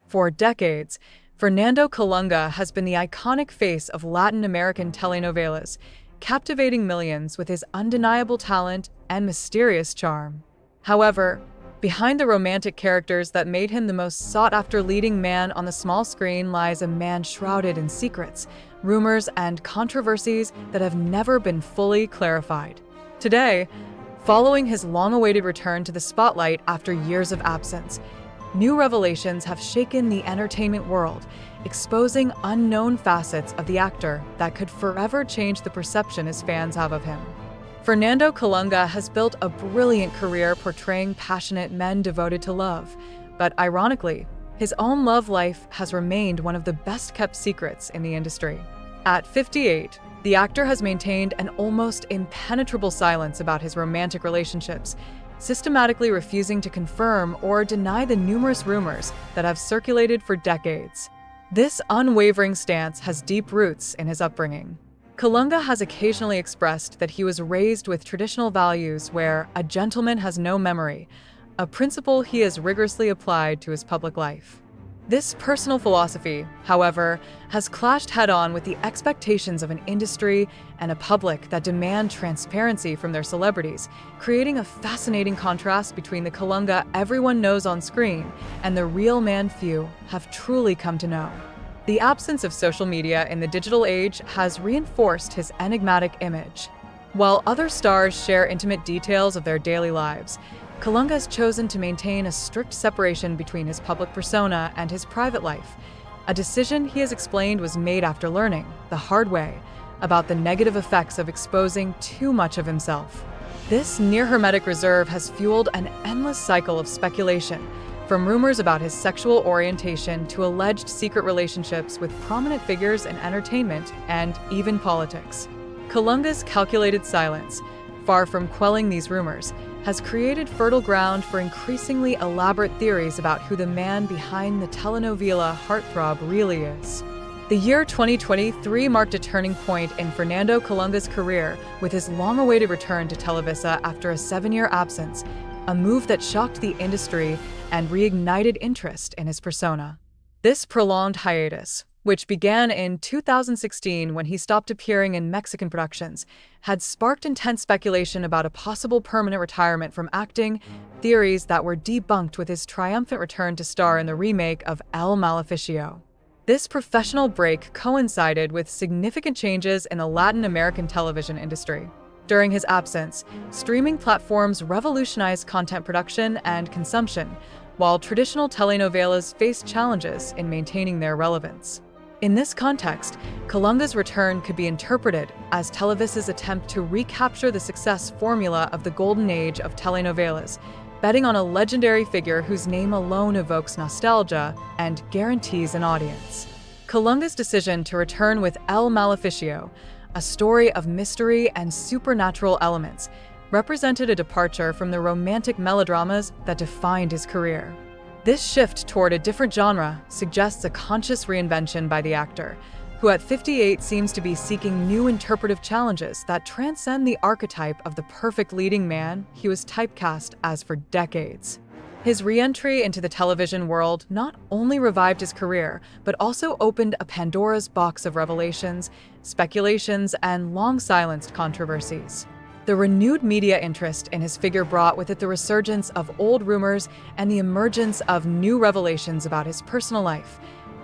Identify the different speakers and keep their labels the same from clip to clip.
Speaker 1: For decades, Fernando Colunga has been the iconic face of Latin American telenovelas, captivating millions with his undeniable talent and mysterious charm. However, behind the romantic characters that made him the most sought-after leading man on the small screen lies a man shrouded in secrets, rumors, and controversies that have never been fully clarified. Today, following his long-awaited return to the spotlight after years of absence, new revelations have shaken the entertainment world, exposing unknown facets of the actor that could forever change the perception his fans have of him. Fernando Colunga has built a brilliant career portraying passionate men devoted to love, but ironically, his own love life has remained one of the best-kept secrets in the industry. At 58, the actor has maintained an almost impenetrable silence about his romantic relationships, systematically refusing to confirm or deny the numerous rumors that have circulated for decades. This unwavering stance has deep roots in his upbringing. Colunga has occasionally expressed that he was raised with traditional values where a gentleman has no memory, a principle he has rigorously applied to his public life. This personal philosophy, however, has clashed head-on with the expectations of an industry and a public that demand transparency from their celebrities, creating a fascinating contrast between the Colunga everyone knows on screen and the real man few have truly come to know. The absence of social media in the digital age has reinforced his enigmatic image. While other stars share intimate details of their daily lives, Colunga has chosen to maintain a strict separation between his public persona and his private life, a decision he has explained was made after learning, the hard way, about the negative effects of exposing too much of himself. This near-hermetic reserve has fueled an endless cycle of speculation, from rumors about his sexual orientation to alleged secret relationships with prominent figures in entertainment and even politics. Colunga's calculated silence, far from quelling these rumors, has created fertile ground for increasingly elaborate theories about who the man behind the telenovela heartthrob really is. The year 2023 marked a turning point in Fernando Colunga's career with his long-awaited return to Televisa after a 7-year absence, a move that shocked the industry and reignited interest in his persona. This prolonged hiatus, which began in 2016 when he stopped appearing in Mexican productions, had sparked intense speculation about a possible permanent retirement from acting, theories that were debunked with his triumphant return to star in the remake of El Maleficio. This professional break coincided with significant changes in the Latin American television industry. During his absence, streaming platforms revolutionized content production and consumption, while traditional telenovelas faced challenges in maintaining their relevance. In this context, Colunga's return could be interpreted as Televisa's attempt to recapture the success formula of the golden age of telenovelas, betting on a legendary figure whose name alone evokes nostalgia and guarantees an audience. Colunga's decision to return with El Maleficio, a story of mystery and supernatural elements, represented a departure from the romantic melodramas that defined his career. This shift toward a different genre suggests a conscious reinvention by the actor, who at 58 seems to be seeking new interpretive challenges that transcend the archetype of the perfect leading man he was typecast as for decades. His re-entry into the television world not only revived his career, but also opened a Pandora's box of revelations, speculations, and long-silenced controversies. The renewed media interest in his figure brought with it the resurgence of old rumors and the emergence of new revelations about his personal life,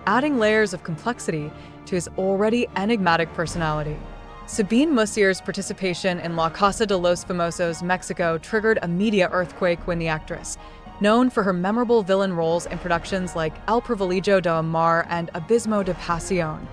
Speaker 1: adding layers of complexity to his already enigmatic personality. Sabine Musier's participation in La Casa de los Famosos Mexico triggered a media earthquake when the actress, known for her memorable villain roles in productions like El Privilegio de Amar and Abismo de Pasión,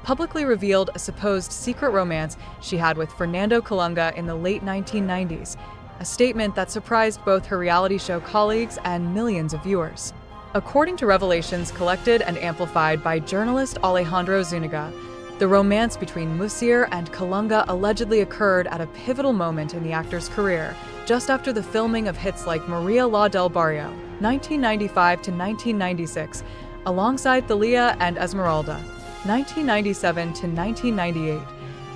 Speaker 1: publicly revealed a supposed secret romance she had with Fernando Colunga in the late 1990s, a statement that surprised both her reality show colleagues and millions of viewers. According to revelations collected and amplified by journalist Alejandro Zuniga, the romance between Musier and Colunga allegedly occurred at a pivotal moment in the actor's career, just after the filming of hits like Maria La del Barrio, 1995 to 1996, alongside Thalía and Esmeralda, 1997 to 1998,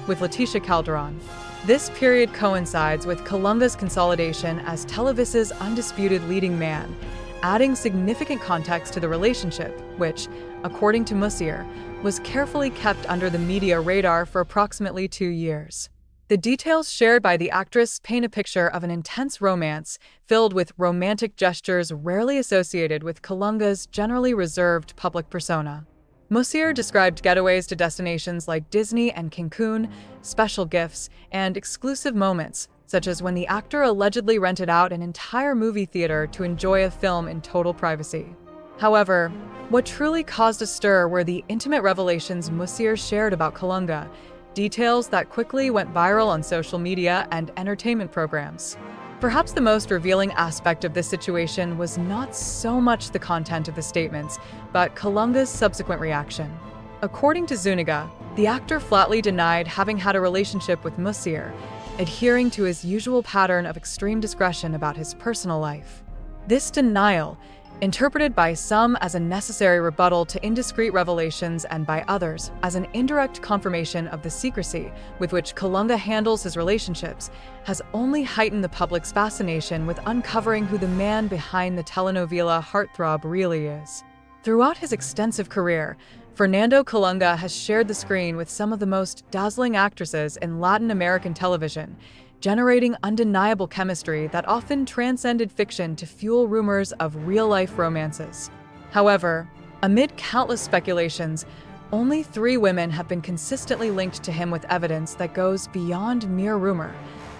Speaker 1: with Leticia Calderon. This period coincides with Colunga's consolidation as Televisa's undisputed leading man, adding significant context to the relationship, which, according to Musier, was carefully kept under the media radar for approximately 2 years. The details shared by the actress paint a picture of an intense romance filled with romantic gestures rarely associated with Colunga's generally reserved public persona. Musier described getaways to destinations like Disney and Cancun, special gifts, and exclusive moments, such as when the actor allegedly rented out an entire movie theater to enjoy a film in total privacy. However, what truly caused a stir were the intimate revelations Musier shared about Colunga, details that quickly went viral on social media and entertainment programs. Perhaps the most revealing aspect of this situation was not so much the content of the statements, but Colunga's subsequent reaction. According to Zuniga, the actor flatly denied having had a relationship with Musier, adhering to his usual pattern of extreme discretion about his personal life. This denial, interpreted by some as a necessary rebuttal to indiscreet revelations and by others as an indirect confirmation of the secrecy with which Colunga handles his relationships, has only heightened the public's fascination with uncovering who the man behind the telenovela heartthrob really is. Throughout his extensive career, Fernando Colunga has shared the screen with some of the most dazzling actresses in Latin American television, generating undeniable chemistry that often transcended fiction to fuel rumors of real-life romances. However, amid countless speculations, only 3 women have been consistently linked to him with evidence that goes beyond mere rumor: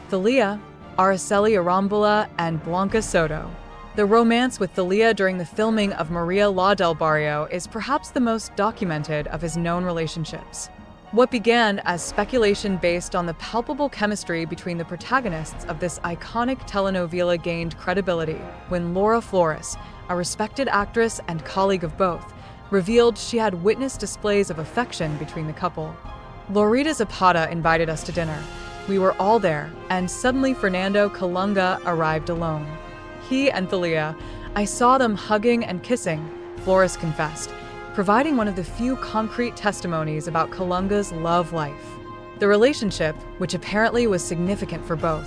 Speaker 1: Thalía, Araceli Arámbula, and Blanca Soto. The romance with Thalía during the filming of Maria La del Barrio is perhaps the most documented of his known relationships. What began as speculation based on the palpable chemistry between the protagonists of this iconic telenovela gained credibility when Laura Flores, a respected actress and colleague of both, revealed she had witnessed displays of affection between the couple. Lorita Zapata invited us to dinner. We were all there, and suddenly Fernando Colunga arrived alone. He and Thalía, I saw them hugging and kissing, Flores confessed, providing one of the few concrete testimonies about Colunga's love life. The relationship, which apparently was significant for both,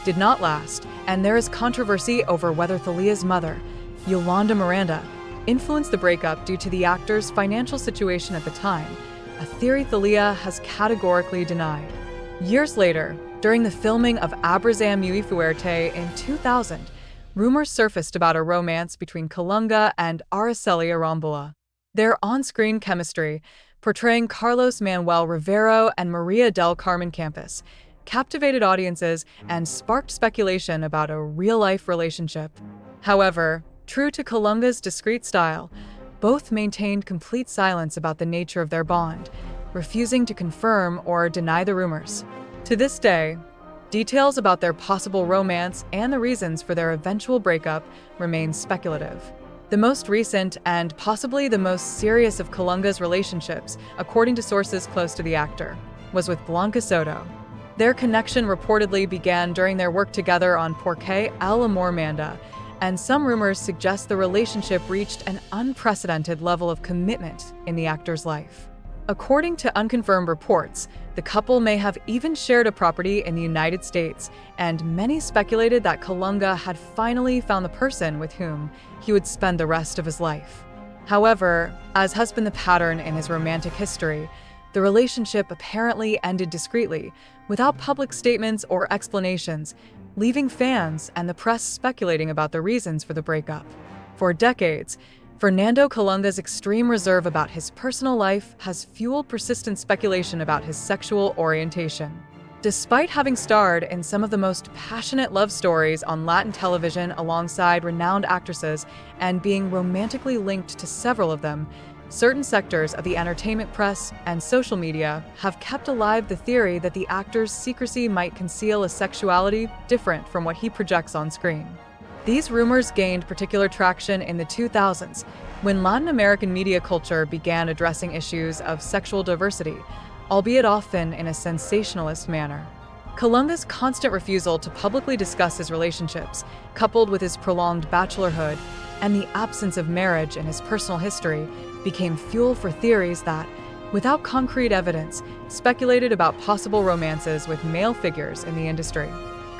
Speaker 1: did not last, and there is controversy over whether Thalía's mother, Yolanda Miranda, influenced the breakup due to the actor's financial situation at the time, a theory Thalía has categorically denied. Years later, during the filming of Abrazam Muy Fuerte in 2000, rumors surfaced about a romance between Colunga and Araceli Arámbula. Their on-screen chemistry, portraying Carlos Manuel Rivero and Maria del Carmen Campos, captivated audiences and sparked speculation about a real-life relationship. However, true to Colunga's discreet style, both maintained complete silence about the nature of their bond, refusing to confirm or deny the rumors. To this day, details about their possible romance and the reasons for their eventual breakup remain speculative. The most recent and possibly the most serious of Colunga's relationships, according to sources close to the actor, was with Blanca Soto. Their connection reportedly began during their work together on Porque el Amor Manda, and some rumors suggest the relationship reached an unprecedented level of commitment in the actor's life. According to unconfirmed reports, the couple may have even shared a property in the United States, and many speculated that Colunga had finally found the person with whom he would spend the rest of his life. However, as has been the pattern in his romantic history, the relationship apparently ended discreetly, without public statements or explanations, leaving fans and the press speculating about the reasons for the breakup. For decades, Fernando Colunga's extreme reserve about his personal life has fueled persistent speculation about his sexual orientation. Despite having starred in some of the most passionate love stories on Latin television alongside renowned actresses and being romantically linked to several of them, certain sectors of the entertainment press and social media have kept alive the theory that the actor's secrecy might conceal a sexuality different from what he projects on screen. These rumors gained particular traction in the 2000s, when Latin American media culture began addressing issues of sexual diversity, albeit often in a sensationalist manner. Colunga's constant refusal to publicly discuss his relationships, coupled with his prolonged bachelorhood and the absence of marriage in his personal history, became fuel for theories that, without concrete evidence, speculated about possible romances with male figures in the industry.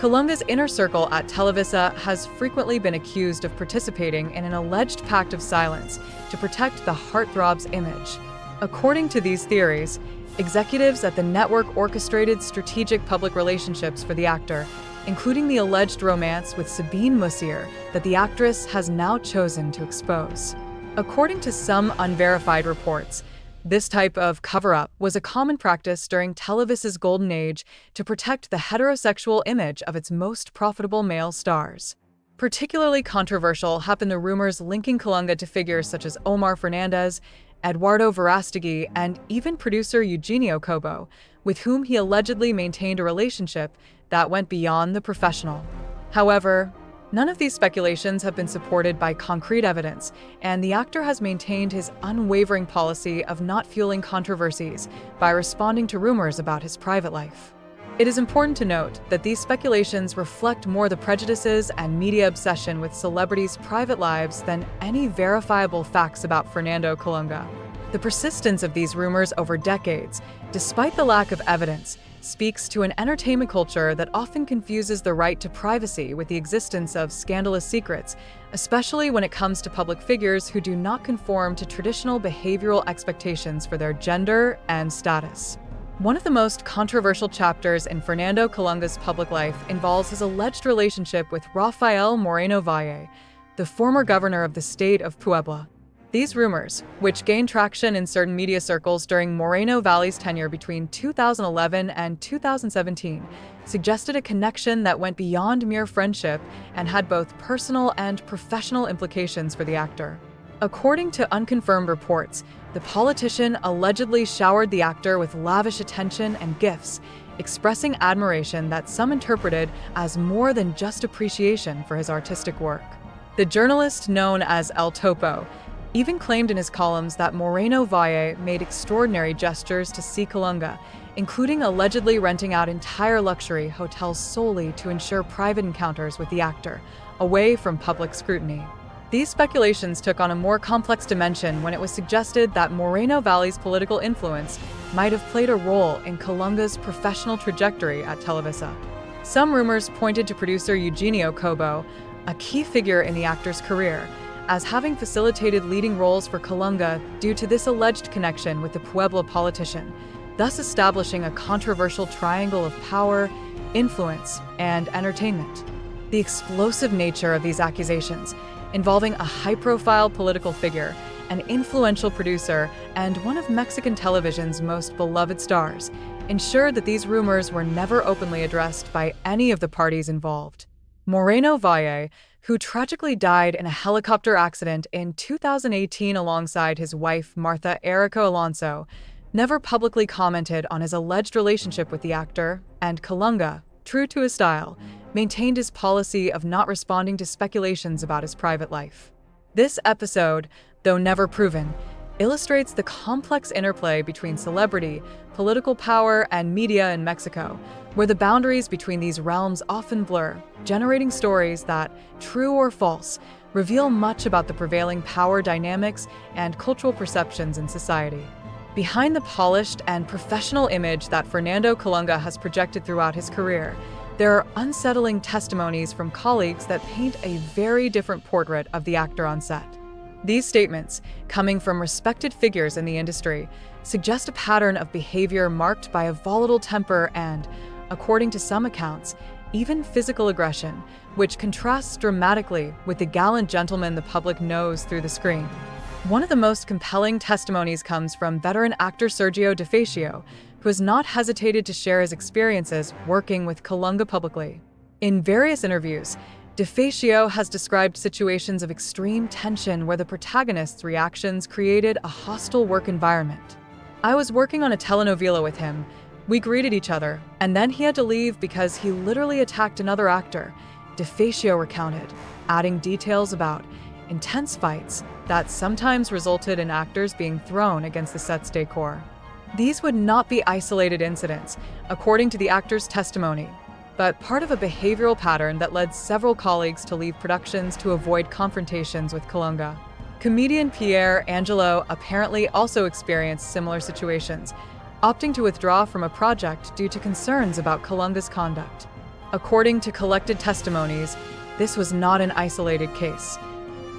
Speaker 1: Colunga's inner circle at Televisa has frequently been accused of participating in an alleged pact of silence to protect the heartthrob's image. According to these theories, executives at the network orchestrated strategic public relationships for the actor, including the alleged romance with Sabine Musier that the actress has now chosen to expose. According to some unverified reports, this type of cover-up was a common practice during Televisa's golden age to protect the heterosexual image of its most profitable male stars. Particularly controversial have been the rumors linking Colunga to figures such as Omar Fernandez, Eduardo Verástegui, and even producer Eugenio Cobo, with whom he allegedly maintained a relationship that went beyond the professional. However, none of these speculations have been supported by concrete evidence, and the actor has maintained his unwavering policy of not fueling controversies by responding to rumors about his private life. It is important to note that these speculations reflect more the prejudices and media obsession with celebrities' private lives than any verifiable facts about Fernando Colunga. The persistence of these rumors over decades, despite the lack of evidence, speaks to an entertainment culture that often confuses the right to privacy with the existence of scandalous secrets, especially when it comes to public figures who do not conform to traditional behavioral expectations for their gender and status. One of the most controversial chapters in Fernando Colunga's public life involves his alleged relationship with Rafael Moreno Valle, the former governor of the state of Puebla. These rumors, which gained traction in certain media circles during Moreno Valle's tenure between 2011 and 2017, suggested a connection that went beyond mere friendship and had both personal and professional implications for the actor. According to unconfirmed reports, the politician allegedly showered the actor with lavish attention and gifts, expressing admiration that some interpreted as more than just appreciation for his artistic work. The journalist known as El Topo even claimed in his columns that Moreno Valle made extraordinary gestures to see Colunga, including allegedly renting out entire luxury hotels solely to ensure private encounters with the actor, away from public scrutiny. These speculations took on a more complex dimension when it was suggested that Moreno Valle's political influence might have played a role in Colunga's professional trajectory at Televisa. Some rumors pointed to producer Eugenio Cobo, a key figure in the actor's career, as having facilitated leading roles for Colunga due to this alleged connection with the Puebla politician, thus establishing a controversial triangle of power, influence, and entertainment. The explosive nature of these accusations, involving a high-profile political figure, an influential producer, and one of Mexican television's most beloved stars, ensured that these rumors were never openly addressed by any of the parties involved. Moreno Valle, who tragically died in a helicopter accident in 2018 alongside his wife Martha Erica Alonso, never publicly commented on his alleged relationship with the actor, and Colunga, true to his style, maintained his policy of not responding to speculations about his private life. This episode, though never proven, illustrates the complex interplay between celebrity, political power, and media in Mexico, where the boundaries between these realms often blur, generating stories that, true or false, reveal much about the prevailing power dynamics and cultural perceptions in society. Behind the polished and professional image that Fernando Colunga has projected throughout his career, there are unsettling testimonies from colleagues that paint a very different portrait of the actor on set. These statements, coming from respected figures in the industry, suggest a pattern of behavior marked by a volatile temper and, according to some accounts, even physical aggression, which contrasts dramatically with the gallant gentleman the public knows through the screen. One of the most compelling testimonies comes from veteran actor Sergio DeFacio, who has not hesitated to share his experiences working with Colunga publicly. In various interviews, DeFacio has described situations of extreme tension where the protagonist's reactions created a hostile work environment. "I was working on a telenovela with him. We greeted each other, and then he had to leave because he literally attacked another actor," DeFacio recounted, adding details about intense fights that sometimes resulted in actors being thrown against the set's decor. These would not be isolated incidents, according to the actor's testimony, but part of a behavioral pattern that led several colleagues to leave productions to avoid confrontations with Colunga. Comedian Pierre Angelo apparently also experienced similar situations, opting to withdraw from a project due to concerns about Colunga's conduct. According to collected testimonies, this was not an isolated case.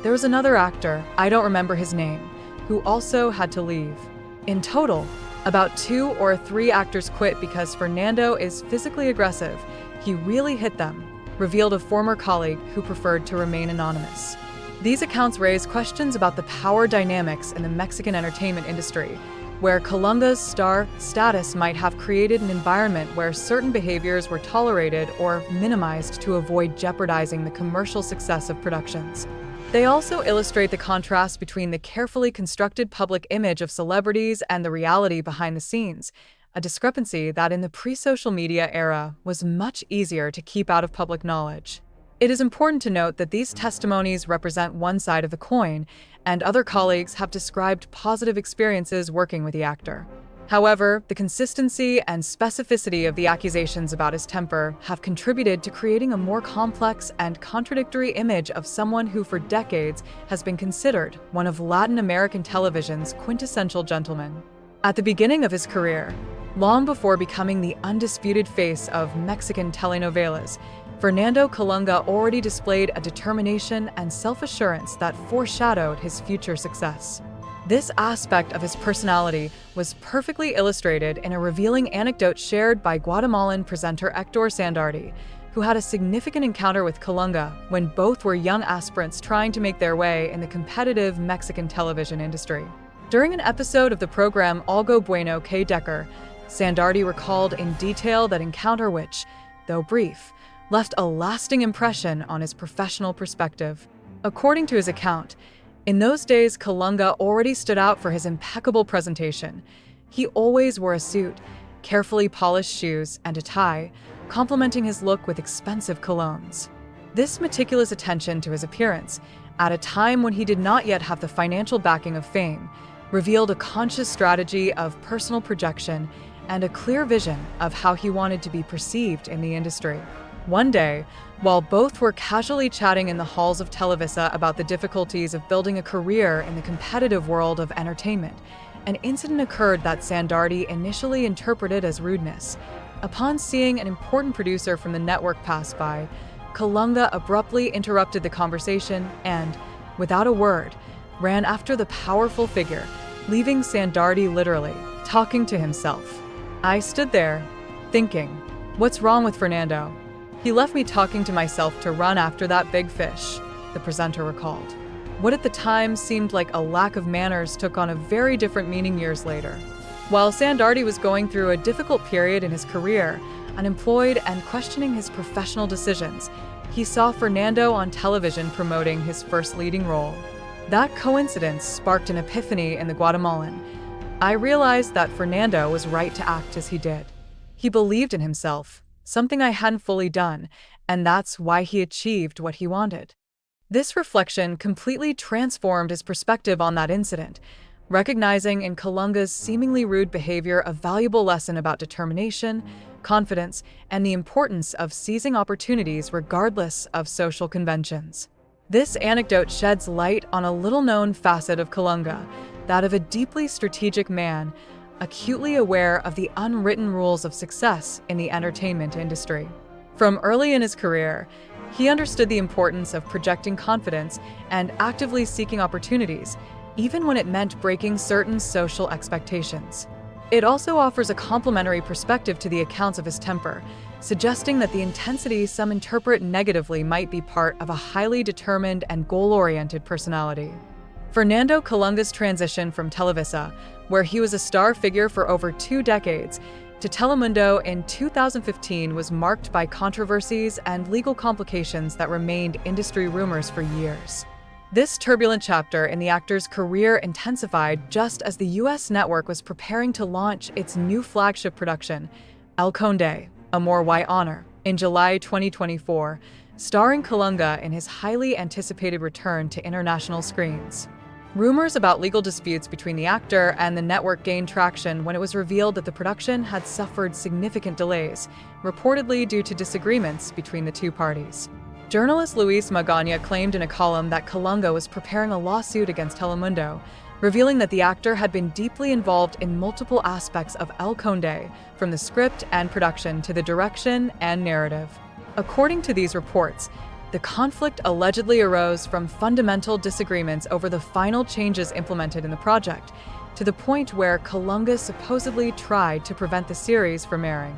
Speaker 1: There was another actor, I don't remember his name, who also had to leave. In total, about 2 or 3 actors quit because Fernando is physically aggressive. He really hit them, revealed a former colleague who preferred to remain anonymous. These accounts raise questions about the power dynamics in the Mexican entertainment industry, where Colunga's star status might have created an environment where certain behaviors were tolerated or minimized to avoid jeopardizing the commercial success of productions. They also illustrate the contrast between the carefully constructed public image of celebrities and the reality behind the scenes, a discrepancy that in the pre-social media era was much easier to keep out of public knowledge. It is important to note that these testimonies represent one side of the coin, and other colleagues have described positive experiences working with the actor. However, the consistency and specificity of the accusations about his temper have contributed to creating a more complex and contradictory image of someone who for decades has been considered one of Latin American television's quintessential gentlemen. At the beginning of his career, long before becoming the undisputed face of Mexican telenovelas, Fernando Colunga already displayed a determination and self-assurance that foreshadowed his future success. This aspect of his personality was perfectly illustrated in a revealing anecdote shared by Guatemalan presenter Héctor Sandardi, who had a significant encounter with Colunga when both were young aspirants trying to make their way in the competitive Mexican television industry. During an episode of the program Algo Bueno que Decker, Sandardi recalled in detail that encounter which, though brief, left a lasting impression on his professional perspective. According to his account, in those days Colunga already stood out for his impeccable presentation. He always wore a suit, carefully polished shoes, and a tie, complementing his look with expensive colognes. This meticulous attention to his appearance, at a time when he did not yet have the financial backing of fame, revealed a conscious strategy of personal projection and a clear vision of how he wanted to be perceived in the industry. One day, while both were casually chatting in the halls of Televisa about the difficulties of building a career in the competitive world of entertainment, an incident occurred that Sandardi initially interpreted as rudeness. Upon seeing an important producer from the network pass by, Colunga abruptly interrupted the conversation and, without a word, ran after the powerful figure, leaving Sandardi literally talking to himself. I stood there, thinking, what's wrong with Fernando? He left me talking to myself to run after that big fish, the presenter recalled. What at the time seemed like a lack of manners took on a very different meaning years later. While Sandardi was going through a difficult period in his career, unemployed and questioning his professional decisions, he saw Fernando on television promoting his first leading role. That coincidence sparked an epiphany in the Guatemalan. I realized that Fernando was right to act as he did. He believed in himself, something I hadn't fully done, and that's why he achieved what he wanted. This reflection completely transformed his perspective on that incident, recognizing in Colunga's seemingly rude behavior a valuable lesson about determination, confidence, and the importance of seizing opportunities regardless of social conventions. This anecdote sheds light on a little-known facet of Colunga, that of a deeply strategic man, acutely aware of the unwritten rules of success in the entertainment industry. From early in his career, he understood the importance of projecting confidence and actively seeking opportunities, even when it meant breaking certain social expectations. It also offers a complementary perspective to the accounts of his temper, suggesting that the intensity some interpret negatively might be part of a highly determined and goal-oriented personality. Fernando Colunga's transition from Televisa, where he was a star figure for over 2 decades, to Telemundo in 2015 was marked by controversies and legal complications that remained industry rumors for years. This turbulent chapter in the actor's career intensified just as the U.S. network was preparing to launch its new flagship production, El Conde, Amor y Honor, in July 2024, starring Colunga in his highly anticipated return to international screens. Rumors about legal disputes between the actor and the network gained traction when it was revealed that the production had suffered significant delays, reportedly due to disagreements between the two parties. Journalist Luis Magana claimed in a column that Colunga was preparing a lawsuit against Telemundo, revealing that the actor had been deeply involved in multiple aspects of El Conde, from the script and production to the direction and narrative. According to these reports, the conflict allegedly arose from fundamental disagreements over the final changes implemented in the project, to the point where Colunga supposedly tried to prevent the series from airing.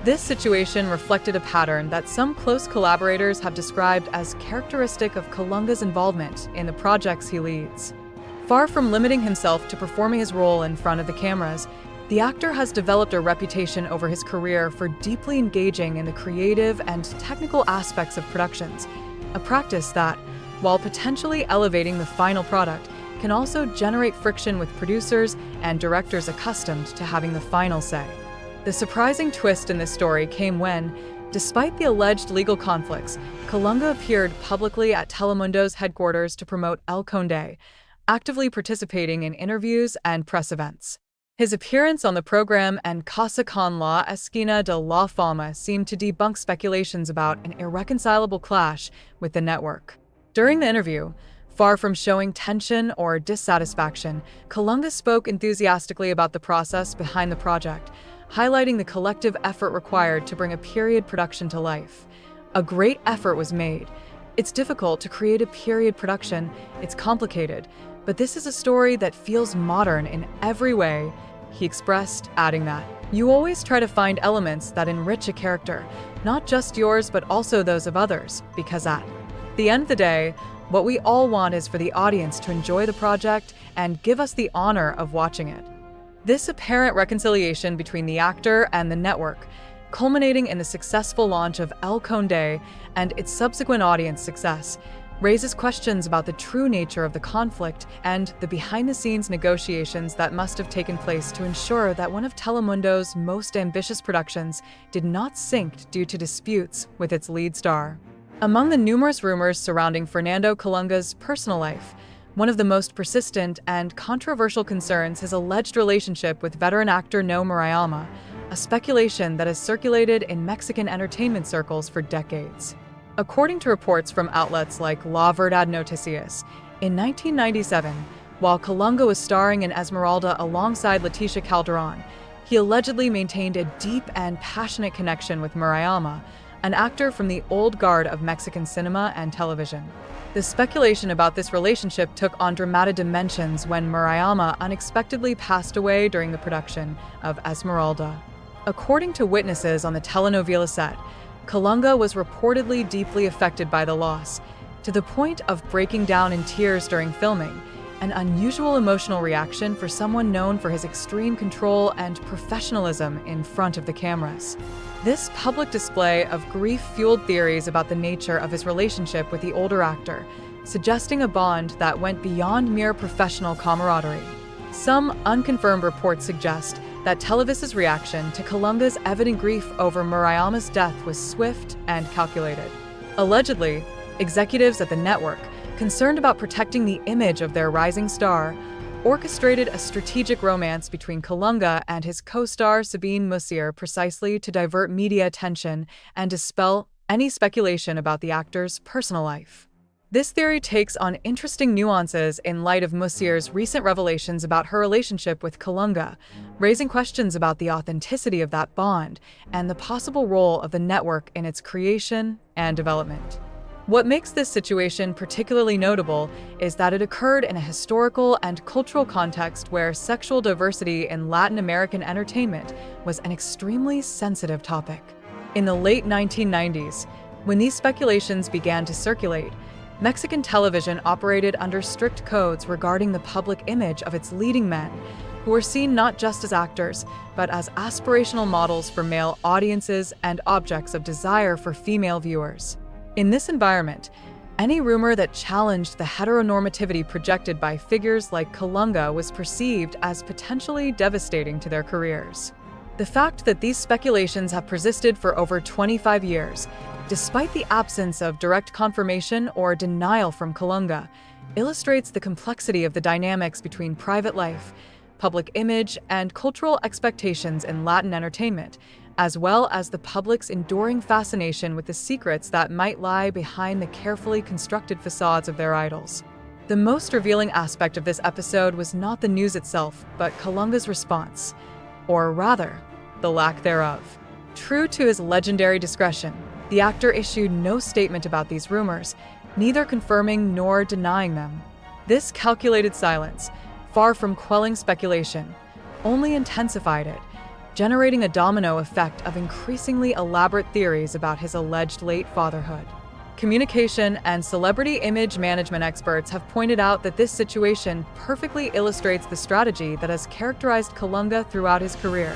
Speaker 1: This situation reflected a pattern that some close collaborators have described as characteristic of Colunga's involvement in the projects he leads. Far from limiting himself to performing his role in front of the cameras, the actor has developed a reputation over his career for deeply engaging in the creative and technical aspects of productions, a practice that, while potentially elevating the final product, can also generate friction with producers and directors accustomed to having the final say. The surprising twist in this story came when, despite the alleged legal conflicts, Colunga appeared publicly at Telemundo's headquarters to promote El Conde, actively participating in interviews and press events. His appearance on the program and Casa con la Esquina de la Fama seemed to debunk speculations about an irreconcilable clash with the network. During the interview, far from showing tension or dissatisfaction, Colunga spoke enthusiastically about the process behind the project, highlighting the collective effort required to bring a period production to life. A great effort was made. It's difficult to create a period production, it's complicated, but this is a story that feels modern in every way, he expressed, adding that, "You always try to find elements that enrich a character, not just yours but also those of others, because at the end of the day, what we all want is for the audience to enjoy the project and give us the honor of watching it." This apparent reconciliation between the actor and the network, culminating in the successful launch of El Conde and its subsequent audience success, raises questions about the true nature of the conflict and the behind-the-scenes negotiations that must have taken place to ensure that one of Telemundo's most ambitious productions did not sink due to disputes with its lead star. Among the numerous rumors surrounding Fernando Colunga's personal life, one of the most persistent and controversial concerns his alleged relationship with veteran actor No Murayama, a speculation that has circulated in Mexican entertainment circles for decades. According to reports from outlets like La Verdad Noticias, in 1997, while Colunga was starring in Esmeralda alongside Leticia Calderon, he allegedly maintained a deep and passionate connection with Murayama, an actor from the old guard of Mexican cinema and television. The speculation about this relationship took on dramatic dimensions when Murayama unexpectedly passed away during the production of Esmeralda. According to witnesses on the telenovela set, Colunga was reportedly deeply affected by the loss, to the point of breaking down in tears during filming, an unusual emotional reaction for someone known for his extreme control and professionalism in front of the cameras. This public display of grief-fueled theories about the nature of his relationship with the older actor, suggesting a bond that went beyond mere professional camaraderie. Some unconfirmed reports suggest that Televisa's reaction to Colunga's evident grief over Murayama's death was swift and calculated. Allegedly, executives at the network, concerned about protecting the image of their rising star, orchestrated a strategic romance between Colunga and his co-star Sabine Musier precisely to divert media attention and dispel any speculation about the actor's personal life. This theory takes on interesting nuances in light of Musier's recent revelations about her relationship with Colunga, raising questions about the authenticity of that bond and the possible role of the network in its creation and development. What makes this situation particularly notable is that it occurred in a historical and cultural context where sexual diversity in Latin American entertainment was an extremely sensitive topic. In the late 1990s, when these speculations began to circulate, Mexican television operated under strict codes regarding the public image of its leading men, who were seen not just as actors, but as aspirational models for male audiences and objects of desire for female viewers. In this environment, any rumor that challenged the heteronormativity projected by figures like Colunga was perceived as potentially devastating to their careers. The fact that these speculations have persisted for over 25 years, despite the absence of direct confirmation or denial from Colunga, illustrates the complexity of the dynamics between private life, public image, and cultural expectations in Latin entertainment, as well as the public's enduring fascination with the secrets that might lie behind the carefully constructed facades of their idols. The most revealing aspect of this episode was not the news itself, but Colunga's response, or rather, the lack thereof. True to his legendary discretion, The actor issued no statement about these rumors, neither confirming nor denying them. This calculated silence, far from quelling speculation, only intensified it, generating a domino effect of increasingly elaborate theories about his alleged late fatherhood. Communication and celebrity image management experts have pointed out that this situation perfectly illustrates the strategy that has characterized Colunga throughout his career,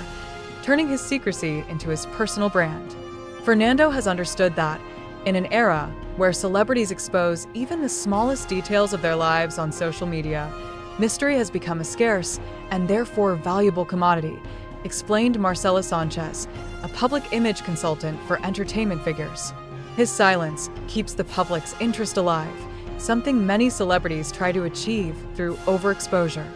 Speaker 1: turning his secrecy into his personal brand. Fernando has understood that, in an era where celebrities expose even the smallest details of their lives on social media, mystery has become a scarce and therefore valuable commodity, explained Marcela Sanchez, a public image consultant for entertainment figures. His silence keeps the public's interest alive, something many celebrities try to achieve through overexposure.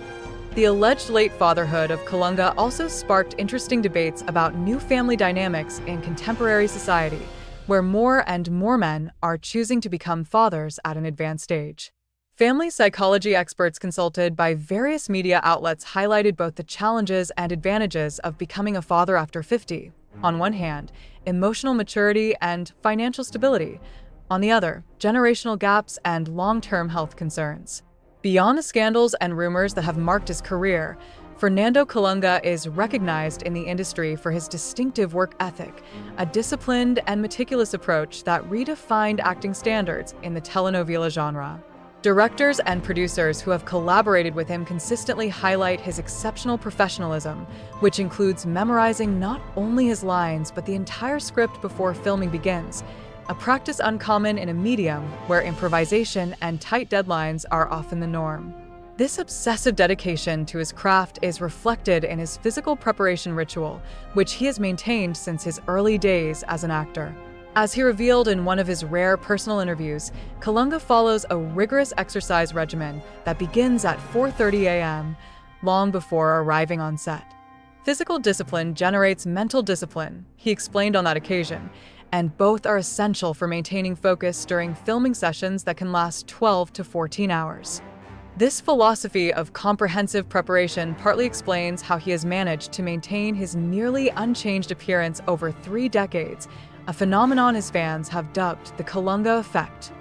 Speaker 1: The alleged late fatherhood of Colunga also sparked interesting debates about new family dynamics in contemporary society, where more and more men are choosing to become fathers at an advanced age. Family psychology experts consulted by various media outlets highlighted both the challenges and advantages of becoming a father after 50. On one hand, emotional maturity and financial stability. On the other, generational gaps and long-term health concerns. Beyond the scandals and rumors that have marked his career, Fernando Colunga is recognized in the industry for his distinctive work ethic, a disciplined and meticulous approach that redefined acting standards in the telenovela genre. Directors and producers who have collaborated with him consistently highlight his exceptional professionalism, which includes memorizing not only his lines but the entire script before filming begins, a practice uncommon in a medium where improvisation and tight deadlines are often the norm. This obsessive dedication to his craft is reflected in his physical preparation ritual, which he has maintained since his early days as an actor. As he revealed in one of his rare personal interviews, Colunga follows a rigorous exercise regimen that begins at 4:30 a.m., long before arriving on set. Physical discipline generates mental discipline, he explained on that occasion, and both are essential for maintaining focus during filming sessions that can last 12 to 14 hours. This philosophy of comprehensive preparation partly explains how he has managed to maintain his nearly unchanged appearance over 3 decades, a phenomenon his fans have dubbed the Colunga effect.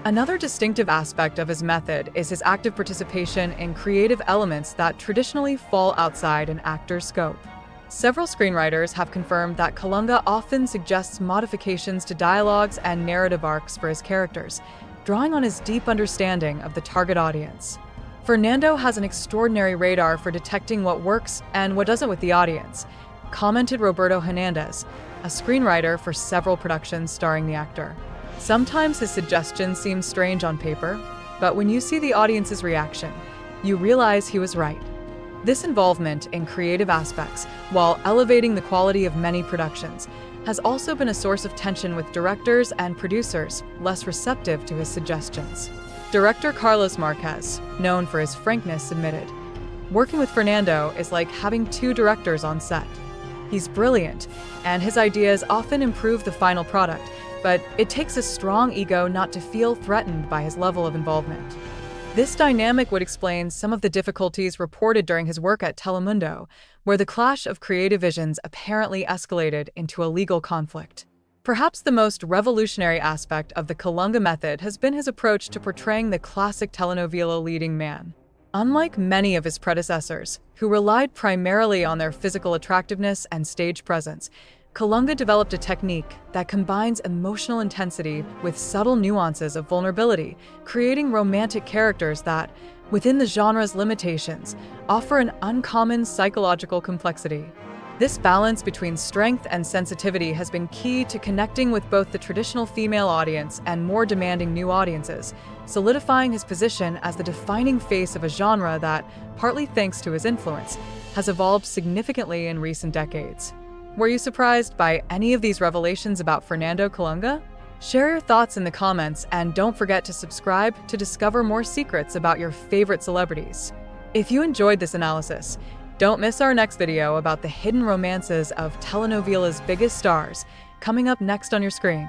Speaker 1: Another distinctive aspect of his method is his active participation in creative elements that traditionally fall outside an actor's scope. Several screenwriters have confirmed that Colunga often suggests modifications to dialogues and narrative arcs for his characters, drawing on his deep understanding of the target audience. Fernando has an extraordinary radar for detecting what works and what doesn't with the audience, commented Roberto Hernandez, a screenwriter for several productions starring the actor. Sometimes his suggestions seem strange on paper, but when you see the audience's reaction, you realize he was right. This involvement in creative aspects, while elevating the quality of many productions, has also been a source of tension with directors and producers less receptive to his suggestions. Director Carlos Marquez, known for his frankness, admitted, "Working with Fernando is like having 2 directors on set. He's brilliant, and his ideas often improve the final product, but it takes a strong ego not to feel threatened by his level of involvement." This dynamic would explain some of the difficulties reported during his work at Telemundo, where the clash of creative visions apparently escalated into a legal conflict. Perhaps the most revolutionary aspect of the Colunga method has been his approach to portraying the classic telenovela leading man. Unlike many of his predecessors, who relied primarily on their physical attractiveness and stage presence, Colunga developed a technique that combines emotional intensity with subtle nuances of vulnerability, creating romantic characters that, within the genre's limitations, offer an uncommon psychological complexity. This balance between strength and sensitivity has been key to connecting with both the traditional female audience and more demanding new audiences, solidifying his position as the defining face of a genre that, partly thanks to his influence, has evolved significantly in recent decades. Were you surprised by any of these revelations about Fernando Colunga? Share your thoughts in the comments and don't forget to subscribe to discover more secrets about your favorite celebrities. If you enjoyed this analysis, don't miss our next video about the hidden romances of telenovela's biggest stars, coming up next on your screen.